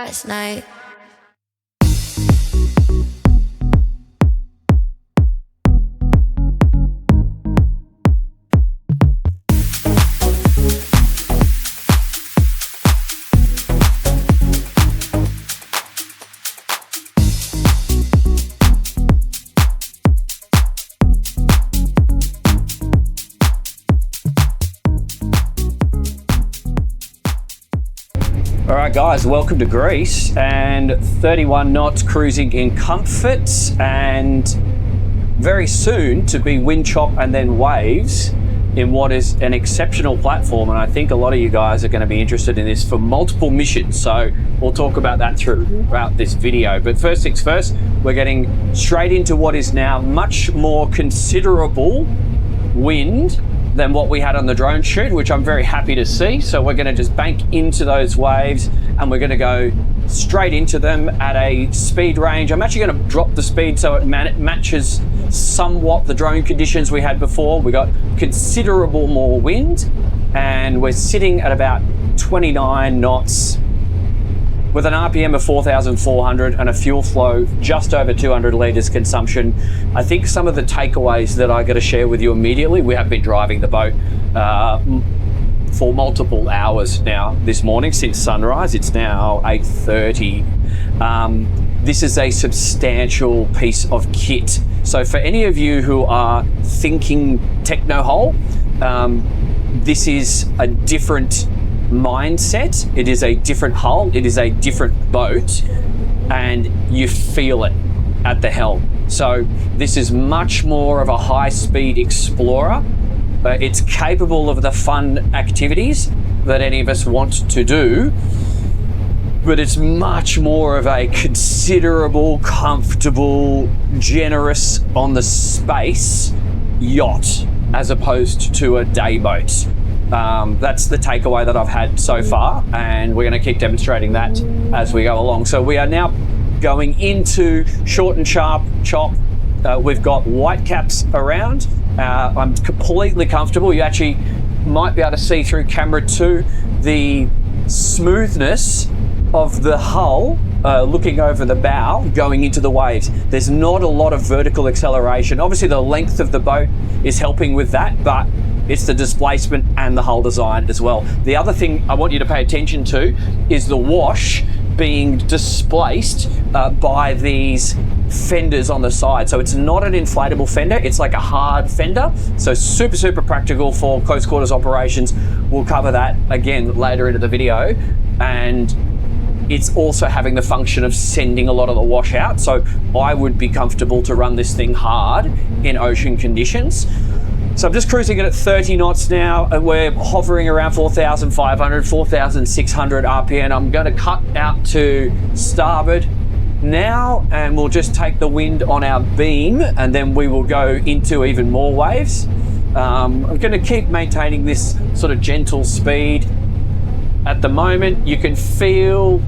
last night. Alright guys, welcome to Greece, and 31 knots cruising in comfort, and very soon to be wind chop and then waves in what is an exceptional platform. And I think a lot of you guys are going to be interested in this for multiple missions, so we'll talk about that throughout this video. But first things first, we're getting straight into what is now much more considerable wind than what we had on the drone shoot, which I'm very happy to see. So we're going to just bank into those waves and we're going to go straight into them at a speed range. I'm actually going to drop the speed so it matches somewhat the drone conditions we had before. We got considerable more wind and we're sitting at about 29 knots with an RPM of 4,400 and a fuel flow just over 200 litres consumption. I think some of the takeaways that I got to share with you immediately, we have been driving the boat for multiple hours now this morning since sunrise. It's now 8:30. This is a substantial piece of kit. So for any of you who are thinking Technohull, this is a different mindset. It is a different hull, it is a different boat, and you feel it at the helm. So this is much more of a high-speed explorer. It's capable of the fun activities that any of us want to do, but it's much more of a considerable, comfortable, generous on the space yacht as opposed to a day boat. That's the takeaway that I've had so far, and we're going to keep demonstrating that as we go along. So we are now going into short and sharp chop. We've got white caps around. I'm completely comfortable. You actually might be able to see through camera 2 the smoothness of the hull looking over the bow going into the waves. There's not a lot of vertical acceleration. Obviously the length of the boat is helping with that, but it's the displacement and the hull design as well. The other thing I want you to pay attention to is the wash being displaced by these fenders on the side. So it's not an inflatable fender, it's like a hard fender. So super practical for close quarters operations. We'll cover that again later into the video. And it's also having the function of sending a lot of the wash out. So I would be comfortable to run this thing hard in ocean conditions. So I'm just cruising it at 30 knots now, and we're hovering around 4,500, 4,600 RPM. I'm going to cut out to starboard now, and we'll just take the wind on our beam, and then we will go into even more waves. I'm going to keep maintaining this sort of gentle speed. At the moment, you can feel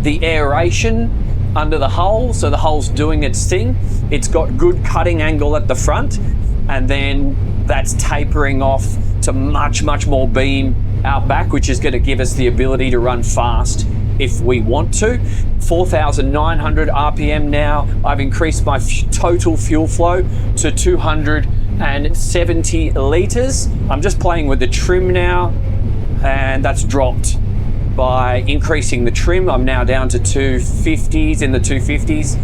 the aeration under the hull, so the hull's doing its thing. It's got good cutting angle at the front, and then that's tapering off to much more beam out back, which is going to give us the ability to run fast if we want to. 4,900 RPM now. I've increased my total fuel flow to 270 litres. I'm just playing with the trim now, and that's dropped by increasing the trim. I'm now down to 250s, in the 250s.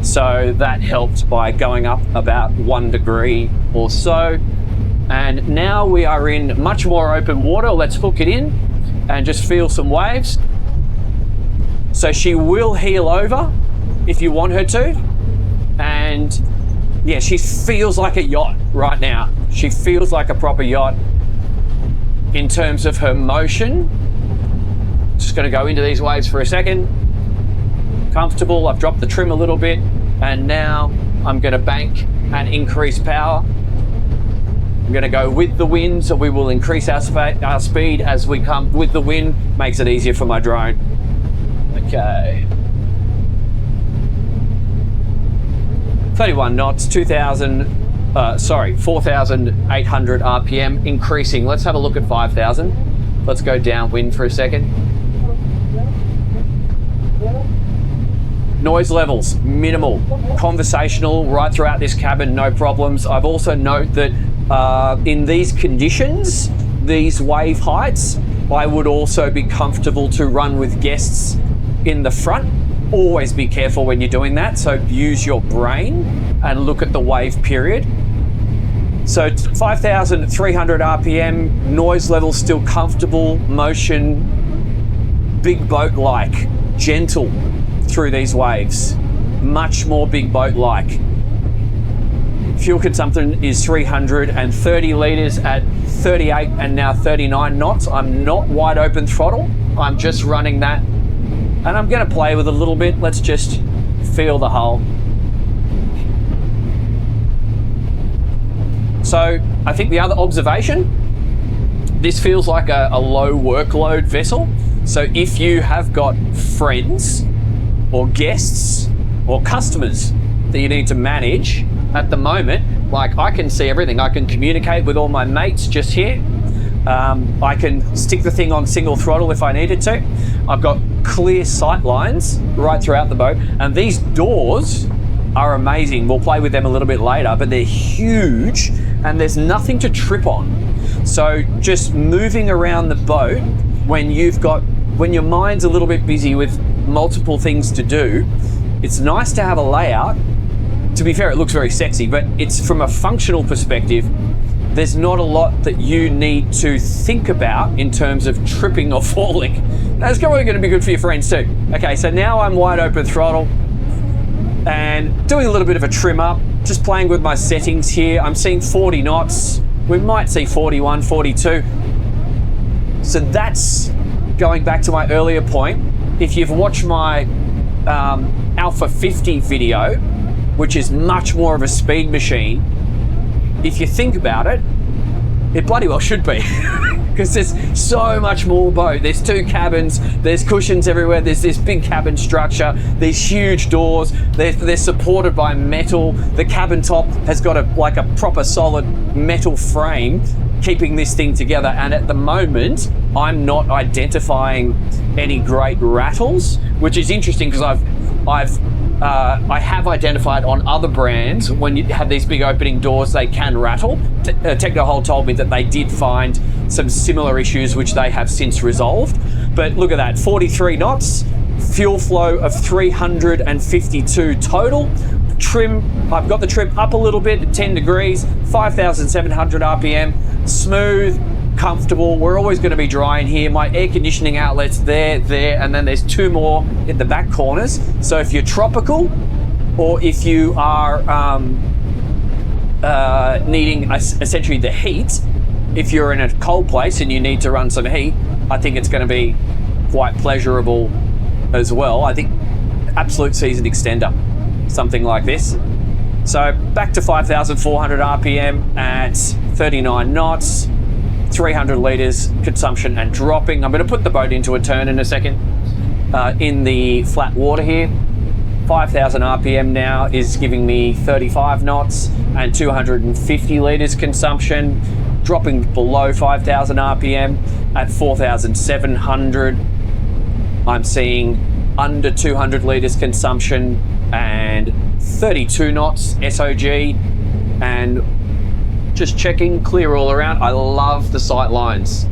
So that helped by going up about 1 degree or so. And now we are in much more open water. Let's hook it in and just feel some waves. So she will heel over if you want her to. And yeah, she feels like a yacht right now. She feels like a proper yacht in terms of her motion. Just going to go into these waves for a second. Comfortable. I've dropped the trim a little bit, and now I'm going to bank and increase power. I'm going to go with the wind, so we will increase our speed as we come with the wind. Makes it easier for my drone. Okay. 31 knots, 4,800 RPM, increasing. Let's have a look at 5,000. Let's go downwind for a second. Noise levels, minimal. Conversational right throughout this cabin, no problems. I've also noted that in these conditions, these wave heights, I would also be comfortable to run with guests in the front. Always be careful when you're doing that, so use your brain and look at the wave period. So 5,300 RPM, noise level still comfortable, motion, big boat-like, gentle through these waves, much more big boat-like. Fuel consumption is 330 litres at 38 and now 39 knots. I'm not wide open throttle, I'm just running that. And I'm going to play with a little bit. Let's just feel the hull. So I think the other observation, this feels like a low workload vessel. So if you have got friends or guests or customers that you need to manage at the moment, like I can see everything. I can communicate with all my mates just here. I can stick the thing on single throttle if I needed to. I've got clear sight lines right throughout the boat, and these doors are amazing. We'll play with them a little bit later, but they're huge and there's nothing to trip on. So just moving around the boat when your mind's a little bit busy with multiple things to do, it's nice to have a layout. To be fair, it looks very sexy, but it's from a functional perspective, there's not a lot that you need to think about in terms of tripping or falling. That's probably going to be good for your friends too. Okay, so now I'm wide open throttle and doing a little bit of a trim up, just playing with my settings here. I'm seeing 40 knots. We might see 41, 42. So that's going back to my earlier point. If you've watched my Alpha 50 video, which is much more of a speed machine, if you think about it, it bloody well should be. Because there's so much more boat. There's two cabins, there's cushions everywhere, there's this big cabin structure, there's huge doors, they're supported by metal. The cabin top has got a proper solid metal frame keeping this thing together. And at the moment, I'm not identifying any great rattles, which is interesting because I have identified on other brands when you have these big opening doors, they can rattle. Technohull told me that they did find some similar issues which they have since resolved. But look at that, 43 knots, fuel flow of 352 total. Trim, I've got the trim up a little bit at 10 degrees, 5,700 RPM, smooth, comfortable. We're always going to be dry in here. My air conditioning outlets there, and then there's two more in the back corners. So if you're tropical, or if you are needing essentially the heat, if you're in a cold place and you need to run some heat, I think it's going to be quite pleasurable as well. I think absolute season extender, something like this. So back to 5,400 RPM at 39 knots. 300 litres consumption and dropping. I'm going to put the boat into a turn in a second. In the flat water here, 5,000 RPM now is giving me 35 knots and 250 litres consumption, dropping below 5,000 RPM at 4,700. I'm seeing under 200 litres consumption and 32 knots SOG, and just checking, clear all around. I love the sight lines.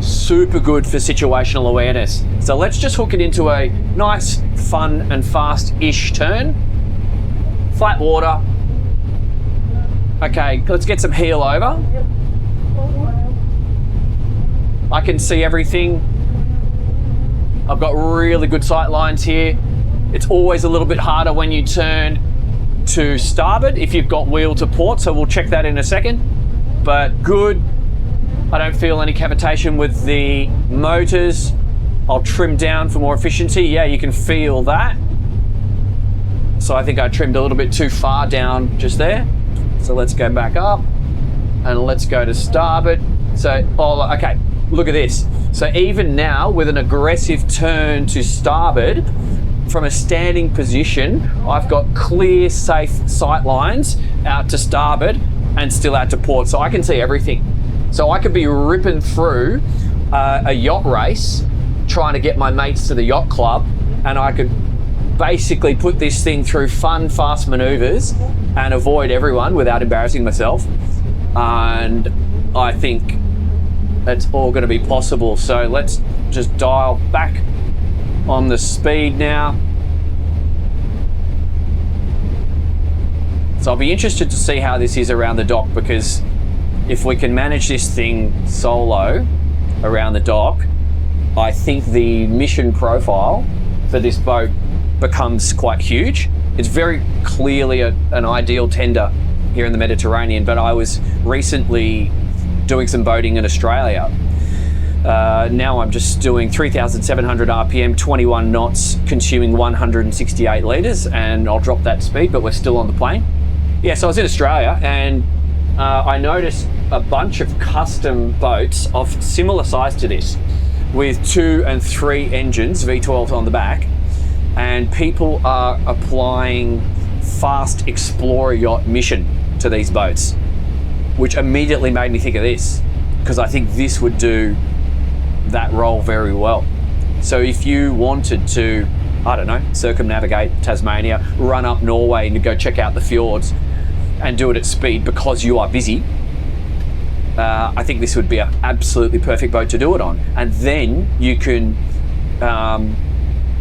Super good for situational awareness. So let's just hook it into a nice, fun and fast-ish turn. Flat water. Okay, let's get some heel over. I can see everything. I've got really good sight lines here. It's always a little bit harder when you turn to starboard if you've got wheel to port, so we'll check that in a second. But good. I don't feel any cavitation with the motors. I'll trim down for more efficiency. Yeah, you can feel that. So I think I trimmed a little bit too far down just there. So let's go back up and let's go to starboard. So, okay, look at this. So even now with an aggressive turn to starboard, from a standing position, I've got clear, safe sight lines out to starboard and still out to port, so I can see everything. So I could be ripping through a yacht race, trying to get my mates to the yacht club, and I could basically put this thing through fun, fast maneuvers and avoid everyone without embarrassing myself. And I think that's all going to be possible. So let's just dial back on the speed now. So I'll be interested to see how this is around the dock, because if we can manage this thing solo around the dock, I think the mission profile for this boat becomes quite huge. It's very clearly an ideal tender here in the Mediterranean, but I was recently doing some boating in Australia. Now I'm just doing 3,700 RPM, 21 knots, consuming 168 litres, and I'll drop that speed, but we're still on the plane. Yeah, so I was in Australia, and I noticed a bunch of custom boats of similar size to this, with 2 and 3 engines, V12s on the back, and people are applying fast explorer yacht mission to these boats, which immediately made me think of this, because I think this would do that role very well. So if you wanted to, I don't know, circumnavigate Tasmania, run up Norway and go check out the fjords and do it at speed because you are busy, I think this would be an absolutely perfect boat to do it on. And then you can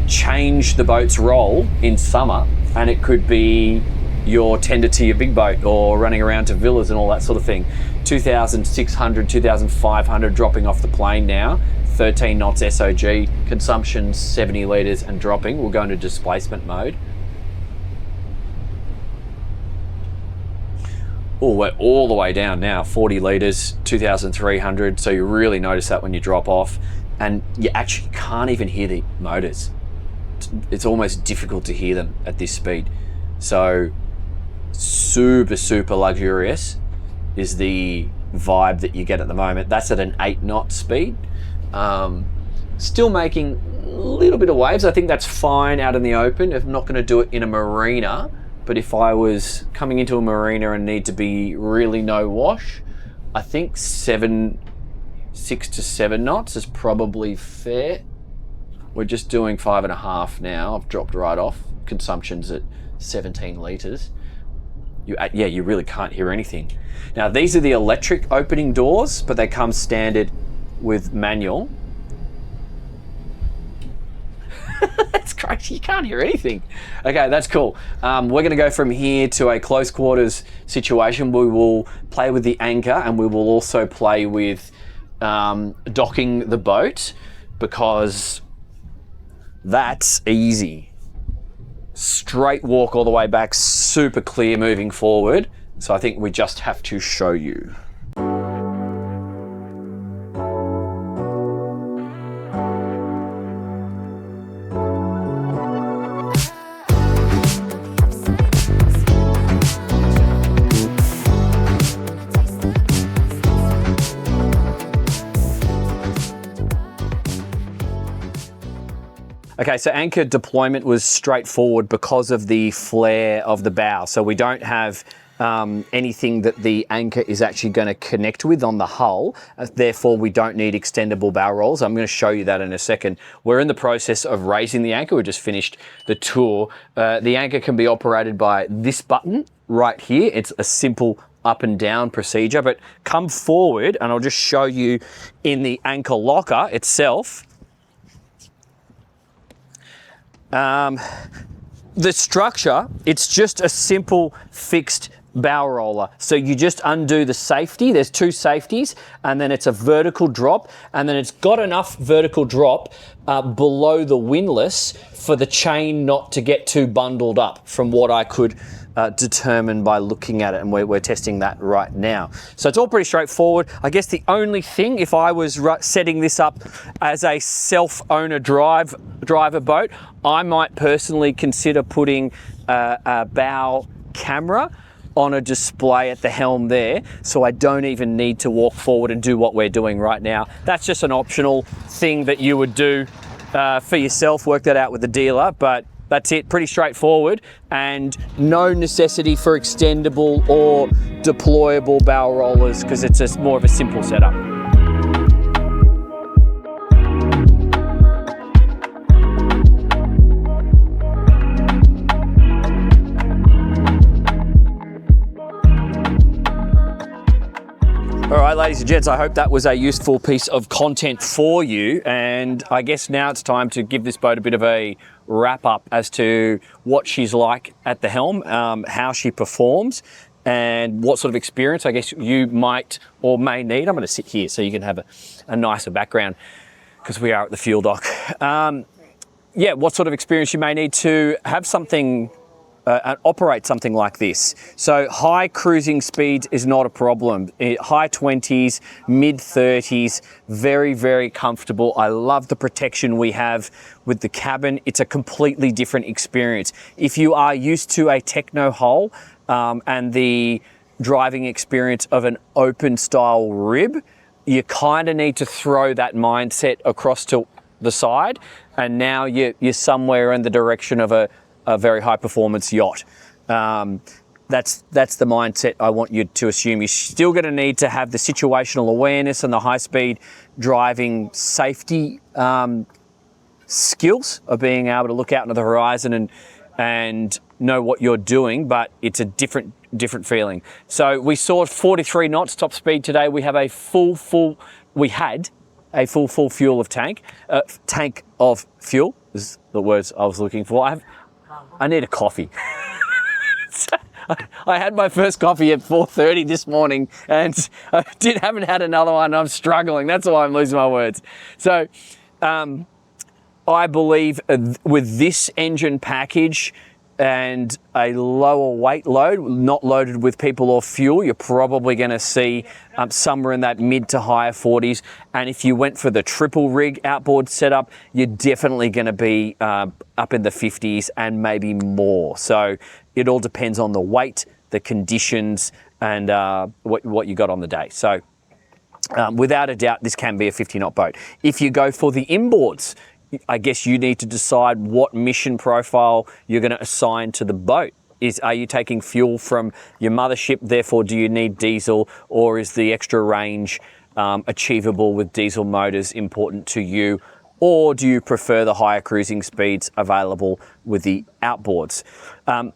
change the boat's role in summer, and it could be your tender to your big boat or running around to villas and all that sort of thing. 2,600, 2,500 dropping off the plane now, 13 knots SOG, consumption 70 litres and dropping. We'll go into displacement mode. Oh, we're all the way down now, 40 litres, 2,300. So you really notice that when you drop off, and you actually can't even hear the motors. It's almost difficult to hear them at this speed. So super, super luxurious is the vibe that you get at the moment. That's at an 8 knot speed. Still making a little bit of waves. I think that's fine out in the open. I'm not going to do it in a marina. But if I was coming into a marina and need to be really no wash, I think 6 to 7 knots is probably fair. We're just doing 5.5 now. I've dropped right off. Consumption's at 17 litres. You really can't hear anything. Now these are the electric opening doors, but they come standard with manual. That's crazy, you can't hear anything. Okay, that's cool. We're gonna go from here to a close quarters situation. We will play with the anchor, and we will also play with docking the boat, because that's easy. Straight walk all the way back, super clear moving forward. So I think we just have to show you. Okay, so anchor deployment was straightforward because of the flare of the bow. So we don't have anything that the anchor is actually going to connect with on the hull. Therefore, we don't need extendable bow rolls. I'm going to show you that in a second. We're in the process of raising the anchor. We just finished the tour. The anchor can be operated by this button right here. It's a simple up and down procedure, but come forward and I'll just show you in the anchor locker itself. The structure, it's just a simple fixed bow roller. So you just undo the safety. There's 2 safeties, and then it's a vertical drop, and then it's got enough vertical drop below the windlass for the chain not to get too bundled up, from what I could determine by looking at it, and we're testing that right now. So it's all pretty straightforward. I guess the only thing, if I was setting this up as a self-owner driver boat, I might personally consider putting a bow camera on a display at the helm there, so I don't even need to walk forward and do what we're doing right now. That's just an optional thing that you would do for yourself, work that out with the dealer, but that's it, pretty straightforward, and no necessity for extendable or deployable bow rollers because it's more of a simple setup. right, ladies and gents, I hope that was a useful piece of content for you. And I guess now it's time to give this boat a bit of a wrap up as to what she's like at the helm, how she performs, and what sort of experience I guess you might or may need. I'm going to sit here so you can have a nicer background because we are at the fuel dock. Yeah, what sort of experience you may need to have something operate something like this. So high cruising speeds is not a problem. High 20s, mid 30s, very, very comfortable. I love the protection we have with the cabin. It's a completely different experience. If you are used to a Technohull and the driving experience of an open style rib, you kind of need to throw that mindset across to the side, and now you're somewhere in the direction of a very high performance yacht. That's the mindset I want you to assume. You're still going to need to have the situational awareness and the high speed driving safety skills of being able to look out into the horizon and know what you're doing, but it's a different feeling. So we saw 43 knots top speed today. We have a full fuel of tank of fuel is the words I was looking for. I need a coffee. I had my first coffee at 4:30 this morning and I haven't had another one. I'm struggling. That's why I'm losing my words. So I believe with this engine package and a lower weight load, not loaded with people or fuel, you're probably going to see somewhere in that mid to higher 40s. And if you went for the triple rig outboard setup, you're definitely going to be up in the 50s and maybe more. So it all depends on the weight, the conditions, and what you got on the day. So without a doubt, this can be a 50 knot boat. If you go for the inboards, I guess you need to decide what mission profile you're going to assign to the boat. Are you taking fuel from your mothership, therefore do you need diesel, or is the extra range achievable with diesel motors important to you, or do you prefer the higher cruising speeds available with the outboards?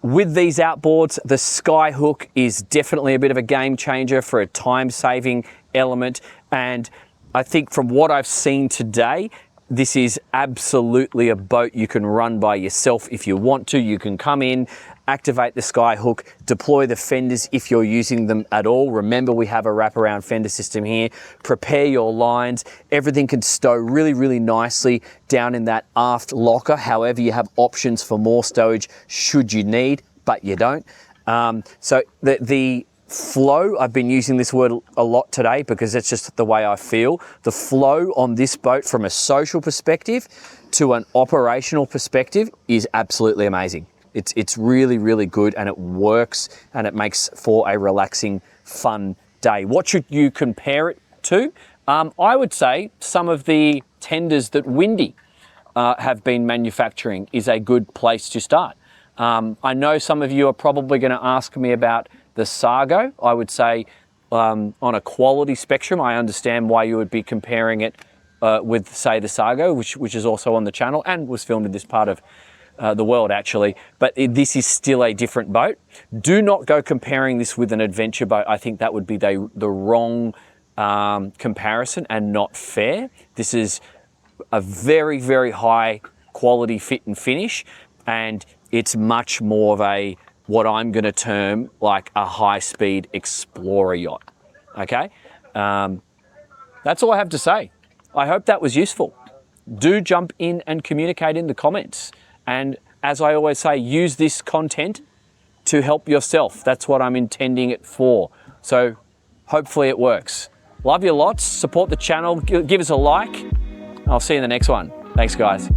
With these outboards, the Skyhook is definitely a bit of a game changer for a time-saving element, and I think from what I've seen today, this is absolutely a boat you can run by yourself if you want to. You can come in, activate the Skyhook, deploy the fenders if you're using them at all. Remember, we have a wraparound fender system here. Prepare your lines. Everything can stow really, really nicely down in that aft locker. However, you have options for more stowage should you need, but you don't. So the flow, I've been using this word a lot today because it's just the way I feel. The flow on this boat from a social perspective to an operational perspective is absolutely amazing. It's really, really good, and it works, and it makes for a relaxing, fun day. What should you compare it to? I would say some of the tenders that Windy have been manufacturing is a good place to start. I know some of you are probably going to ask me about the Sargo. I would say on a quality spectrum, I understand why you would be comparing it with, say, the Sargo, which is also on the channel and was filmed in this part of the world, actually. But this is still a different boat. Do not go comparing this with an adventure boat. I think that would be the wrong comparison and not fair. This is a very, very high quality fit and finish, and it's much more of a what I'm going to term like a high-speed explorer yacht, okay? That's all I have to say. I hope that was useful. Do jump in and communicate in the comments. And as I always say, use this content to help yourself. That's what I'm intending it for. So hopefully it works. Love you lots. Support the channel. Give us a like. I'll see you in the next one. Thanks, guys.